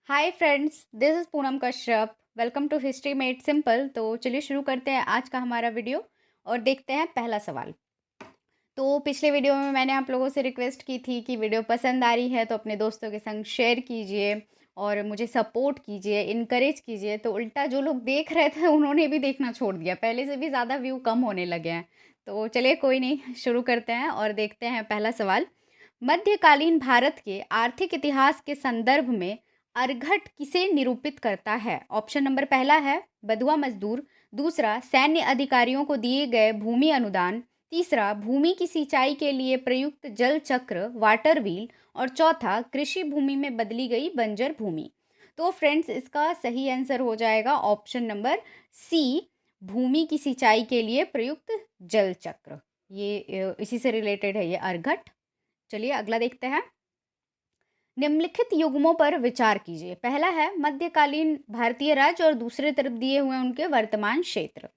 Hi friends, this is Poonam Kashyap. Welcome to history made simple. तो चलिए शुरू करते हैं आज का हमारा वीडियो और देखते हैं पहला सवाल। तो पिछले वीडियो में मैंने आप लोगों से रिक्वेस्ट की थी कि वीडियो पसंद आ रही है तो अपने दोस्तों के संग शेयर कीजिए और मुझे सपोर्ट कीजिए, इनकरेज कीजिए। तो उल्टा जो लोग देख रहे थे उन्होंने भी देखना छोड़ दिया, पहले से भी ज़्यादा व्यू कम होने लगे हैं। तो चलिए कोई नहीं, शुरू करते हैं और देखते हैं पहला सवाल। मध्यकालीन भारत के आर्थिक इतिहास के संदर्भ में अरघट किसे निरूपित करता है? ऑप्शन नंबर पहला है बधुआ मजदूर, दूसरा सैन्य अधिकारियों को दिए गए भूमि अनुदान, तीसरा भूमि की सिंचाई के लिए प्रयुक्त जल चक्र वाटर व्हील और चौथा कृषि भूमि में बदली गई बंजर भूमि। तो फ्रेंड्स, इसका सही आंसर हो जाएगा ऑप्शन नंबर सी, भूमि की सिंचाई के लिए प्रयुक्त जल चक्र। ये इसी से रिलेटेड है ये अरघट। चलिए अगला देखते हैं। निम्नलिखित युग्मों पर विचार कीजिए। पहला है मध्यकालीन भारतीय राज्य और दूसरे तरफ दिए हुए उनके वर्तमान क्षेत्र।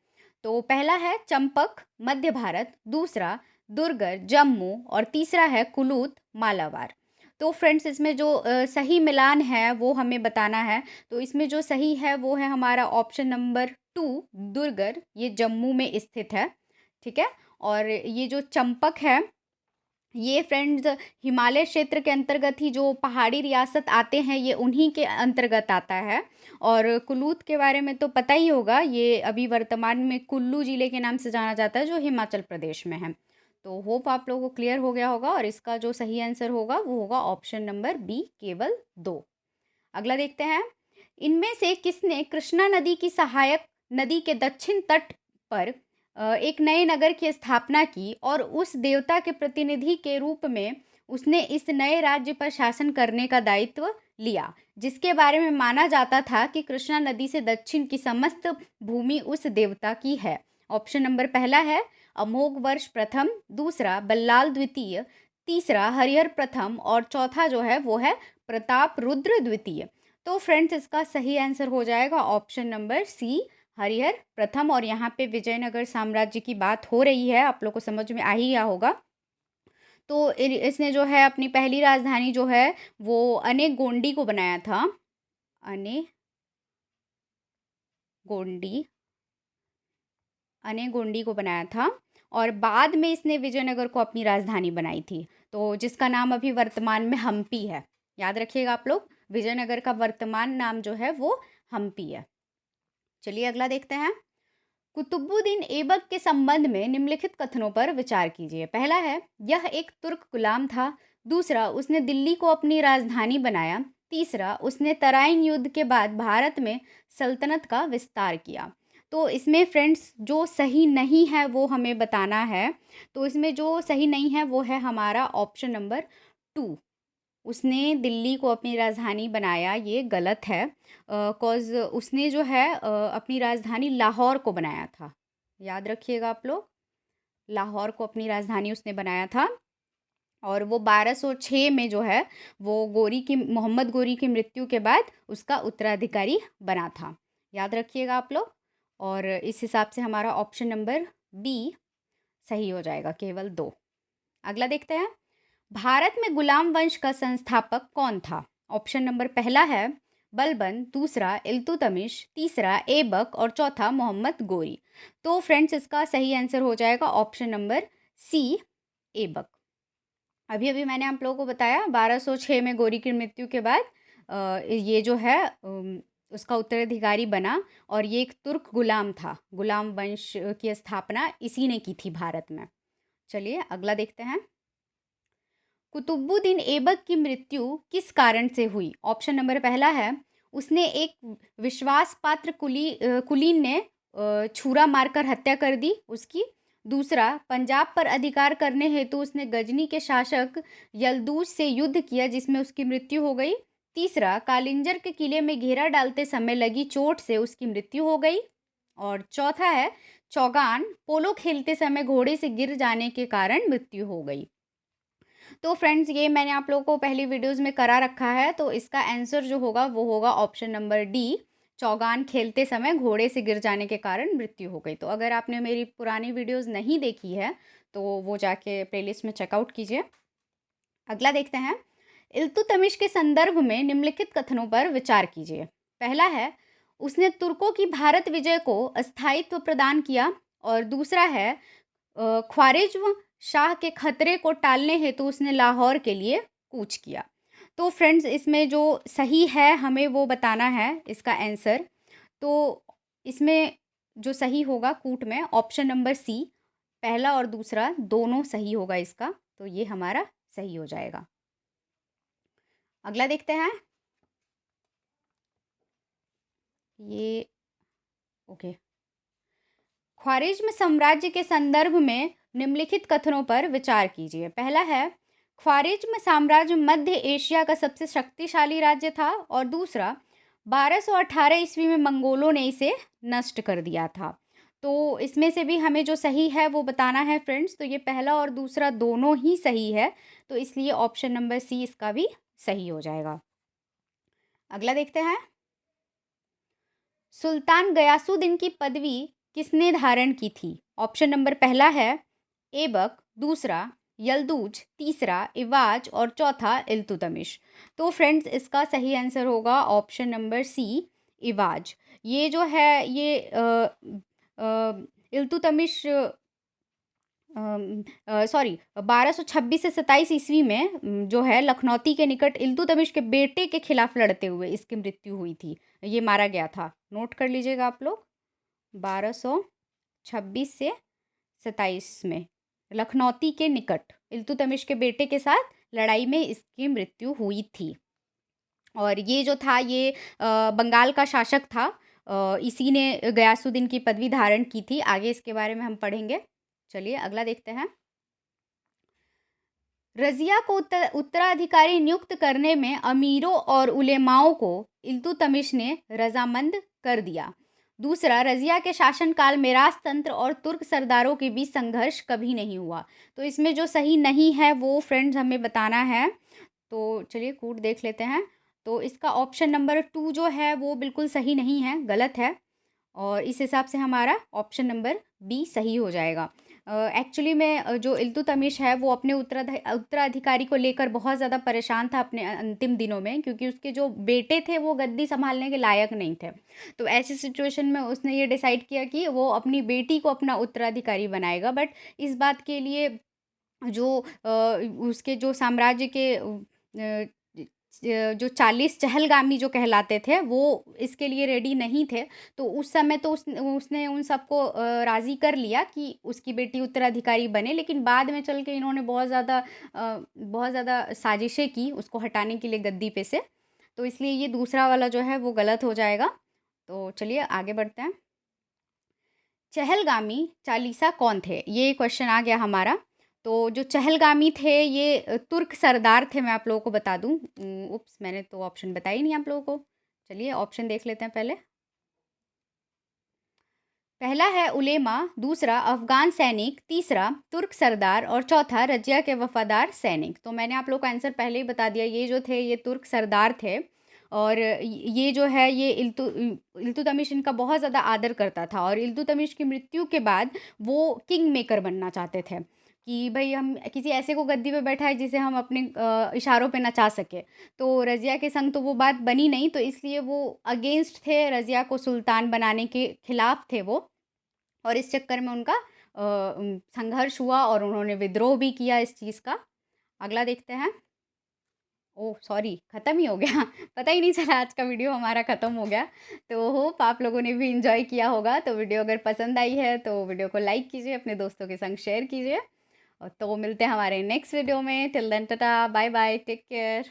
तो पहला है चंपक मध्य भारत, दूसरा दुर्गर जम्मू और तीसरा है कुलूत मालाबार। तो फ्रेंड्स, इसमें जो सही मिलान है वो हमें बताना है। तो इसमें जो सही है वो है हमारा ऑप्शन नंबर 2, दुर्गर। ये जम्मू में स्थित है, ठीक है। और ये जो चंपक है, ये फ्रेंड्स हिमालय क्षेत्र के अंतर्गत ही जो पहाड़ी रियासत आते हैं ये उन्हीं के अंतर्गत आता है। और कुलूत के बारे में तो पता ही होगा, ये अभी वर्तमान में कुल्लू जिले के नाम से जाना जाता है जो हिमाचल प्रदेश में है। तो होप आप लोगों को क्लियर हो गया होगा और इसका जो सही आंसर होगा वो होगा ऑप्शन नंबर बी, केवल 2। अगला देखते हैं। इनमें से किसने कृष्णा नदी की सहायक नदी के दक्षिण तट पर एक नए नगर की स्थापना की और उस देवता के प्रतिनिधि के रूप में उसने इस नए राज्य पर शासन करने का दायित्व लिया, जिसके बारे में माना जाता था कि कृष्णा नदी से दक्षिण की समस्त भूमि उस देवता की है? ऑप्शन नंबर पहला है अमोघ वर्ष प्रथम, दूसरा बल्लाल द्वितीय, तीसरा हरिहर प्रथम और चौथा जो है वो है प्रताप रुद्र द्वितीय। तो फ्रेंड्स, इसका सही आंसर हो जाएगा ऑप्शन नंबर सी, हरिहर प्रथम। और यहाँ पे विजयनगर साम्राज्य की बात हो रही है, आप लोग को समझ में आ ही गया होगा। तो इसने जो है अपनी पहली राजधानी जो है वो अनेक गोंडी को बनाया था। अने गोंडी अने गोंडी को बनाया था और बाद में इसने विजयनगर को अपनी राजधानी बनाई थी, तो जिसका नाम अभी वर्तमान में हम्पी है। याद रखिएगा आप लोग, विजयनगर का वर्तमान नाम जो है वो हम्पी है। चलिए अगला देखते हैं। कुतुबुद्दीन ऐबक के संबंध में निम्नलिखित कथनों पर विचार कीजिए। पहला है यह एक तुर्क गुलाम था, दूसरा उसने दिल्ली को अपनी राजधानी बनाया, तीसरा उसने तराइन युद्ध के बाद भारत में सल्तनत का विस्तार किया। तो इसमें फ्रेंड्स जो सही नहीं है वो हमें बताना है। तो इसमें जो सही नहीं है वो है हमारा ऑप्शन नंबर 2, उसने दिल्ली को अपनी राजधानी बनाया। ये गलत है, कॉज़ उसने जो है अपनी राजधानी लाहौर को बनाया था। याद रखिएगा आप लोग, लाहौर को अपनी राजधानी उसने बनाया था। और वो 1206 में जो है वो मोहम्मद गोरी की मृत्यु के बाद उसका उत्तराधिकारी बना था। याद रखिएगा आप लोग। और इस हिसाब से हमारा ऑप्शन नंबर बी सही हो जाएगा, केवल 2। अगला देखते हैं। भारत में गुलाम वंश का संस्थापक कौन था? ऑप्शन नंबर पहला है बलबन, दूसरा इल्तुतमिश, तीसरा ऐबक और चौथा मोहम्मद गोरी। तो फ्रेंड्स, इसका सही आंसर हो जाएगा ऑप्शन नंबर सी, ऐबक। अभी अभी मैंने आप लोगों को बताया 1206 में गोरी की मृत्यु के बाद ये जो है उसका उत्तराधिकारी बना और ये एक तुर्क गुलाम था। गुलाम वंश की स्थापना इसी ने की थी भारत में। चलिए अगला देखते हैं। कुतुबुद्दीन ऐबक की मृत्यु किस कारण से हुई? ऑप्शन नंबर पहला है उसने एक विश्वास पात्र कुलीन ने छुरा मारकर हत्या कर दी उसकी। दूसरा, पंजाब पर अधिकार करने हेतु उसने गजनी के शासक यलदूज से युद्ध किया जिसमें उसकी मृत्यु हो गई। तीसरा, कालिंजर के किले में घेरा डालते समय लगी चोट से उसकी मृत्यु हो गई। और चौथा है चौगान, पोलो खेलते समय घोड़े से गिर जाने के कारण मृत्यु हो गई। तो फ्रेंड्स, ये मैंने आप लोगों को पहली वीडियोस में करा रखा है, तो इसका आंसर जो होगा वो होगा ऑप्शन नंबर डी, चौगान खेलते समय घोड़े से गिर जाने के कारण मृत्यु हो गई। तो अगर आपने मेरी पुरानी वीडियोस नहीं देखी है तो वो जाके प्लेलिस्ट में चेकआउट कीजिए। अगला देखते हैं। इल्तुतमिश के संदर्भ में निम्नलिखित कथनों पर विचार कीजिए। पहला है, उसने तुर्कों की भारत विजय को स्थायित्व प्रदान किया। और दूसरा है, ख्वारिज्म शाह के खतरे को टालने हेतु उसने लाहौर के लिए कूच किया। तो फ्रेंड्स, इसमें जो सही है हमें वो बताना है इसका आंसर। तो इसमें जो सही होगा कूट में ऑप्शन नंबर सी, पहला और दूसरा दोनों सही होगा इसका। तो ये हमारा सही हो जाएगा। अगला देखते हैं। ये ओके। ख्वारिज्म साम्राज्य के संदर्भ में निम्नलिखित कथनों पर विचार कीजिए। पहला है, ख्वारिज्म साम्राज्य मध्य एशिया का सबसे शक्तिशाली राज्य था। और दूसरा, 1218 ईस्वी में मंगोलों ने इसे नष्ट कर दिया था। तो इसमें से भी हमें जो सही है वो बताना है फ्रेंड्स। तो ये पहला और दूसरा दोनों ही सही है, तो इसलिए ऑप्शन नंबर सी इसका भी सही हो जाएगा। अगला देखते हैं। सुल्तान गयासुद्दीन की पदवी किसने धारण की थी? ऑप्शन नंबर पहला है ऐबक, दूसरा यल्दूज, तीसरा इवाज और चौथा इल्तुतमिश। तो फ्रेंड्स, इसका सही आंसर होगा ऑप्शन नंबर सी, इवाज। ये जो है ये इल्तुतमिश सॉरी 1226 से 27 ईस्वी में जो है लखनौती के निकट इल्तुतमिश के बेटे के खिलाफ लड़ते हुए इसकी मृत्यु हुई थी। ये मारा गया था, नोट कर लीजिएगा आप लोग। 1226 से 27 में लखनौती के निकट इल्तुतमिश के बेटे के साथ लड़ाई में इसकी मृत्यु हुई थी। और ये जो था ये बंगाल का शासक था। इसी ने गयासुद्दीन की पदवी धारण की थी। आगे इसके बारे में हम पढ़ेंगे। चलिए अगला देखते हैं। रजिया को उत्तराधिकारी नियुक्त करने में अमीरों और उलेमाओं को इल्तुतमिश ने रजामंद कर दिया। दूसरा, रजिया के शासनकाल में राजतंत्र और तुर्क सरदारों के बीच संघर्ष कभी नहीं हुआ। तो इसमें जो सही नहीं है वो फ्रेंड्स हमें बताना है। तो चलिए कूट देख लेते हैं। तो इसका ऑप्शन नंबर 2 जो है वो बिल्कुल सही नहीं है, गलत है। और इस हिसाब से हमारा ऑप्शन नंबर बी सही हो जाएगा। एक्चुअली में जो इल्तुतमिश है वो अपने उत्तराधिकारी को लेकर बहुत ज़्यादा परेशान था अपने अंतिम दिनों में, क्योंकि उसके जो बेटे थे वो गद्दी संभालने के लायक नहीं थे। तो ऐसी सिचुएशन में उसने ये डिसाइड किया कि वो अपनी बेटी को अपना उत्तराधिकारी बनाएगा। बट इस बात के लिए जो उसके जो साम्राज्य के जो 40 चहलगामी जो कहलाते थे वो इसके लिए रेडी नहीं थे। तो उस समय तो उसने उन सबको राज़ी कर लिया कि उसकी बेटी उत्तराधिकारी बने। लेकिन बाद में चल के इन्होंने बहुत ज़्यादा साजिशें की उसको हटाने के लिए गद्दी पे से। तो इसलिए ये दूसरा वाला जो है वो गलत हो जाएगा। तो चलिए आगे बढ़ते हैं। चहलगामी चालीसा कौन थे? ये क्वेश्चन आ गया हमारा। तो जो चहलगामी थे ये तुर्क सरदार थे, मैं आप लोगों को बता दूं। उप्स, मैंने तो ऑप्शन बताया ही नहीं आप लोगों को। चलिए ऑप्शन देख लेते हैं पहले। पहला है उलेमा, दूसरा अफगान सैनिक, तीसरा तुर्क सरदार और चौथा रजिया के वफादार सैनिक। तो मैंने आप लोग को आंसर पहले ही बता दिया। ये जो थे ये तुर्क सरदार थे। और ये जो है ये इल्तुतमिश इनका बहुत ज़्यादा आदर करता था। और इल्तुतमिश की मृत्यु के बाद वो किंग मेकर बनना चाहते थे कि भाई हम किसी ऐसे को गद्दी पे बैठाए जिसे हम अपने इशारों पे नचा सके। तो रज़िया के संग तो वो बात बनी नहीं, तो इसलिए वो अगेंस्ट थे, रज़िया को सुल्तान बनाने के खिलाफ थे वो। और इस चक्कर में उनका संघर्ष हुआ और उन्होंने विद्रोह भी किया इस चीज़ का। अगला देखते हैं। ओह सॉरी, ख़त्म ही हो गया पता ही नहीं चला, आज का वीडियो हमारा ख़त्म हो गया। तो होप आप लोगों ने भी इन्जॉय किया होगा। तो वीडियो अगर पसंद आई है तो वीडियो को लाइक कीजिए, अपने दोस्तों के संग शेयर कीजिए। और तो मिलते हैं हमारे नेक्स्ट वीडियो में। Till then tata, bye bye, take care.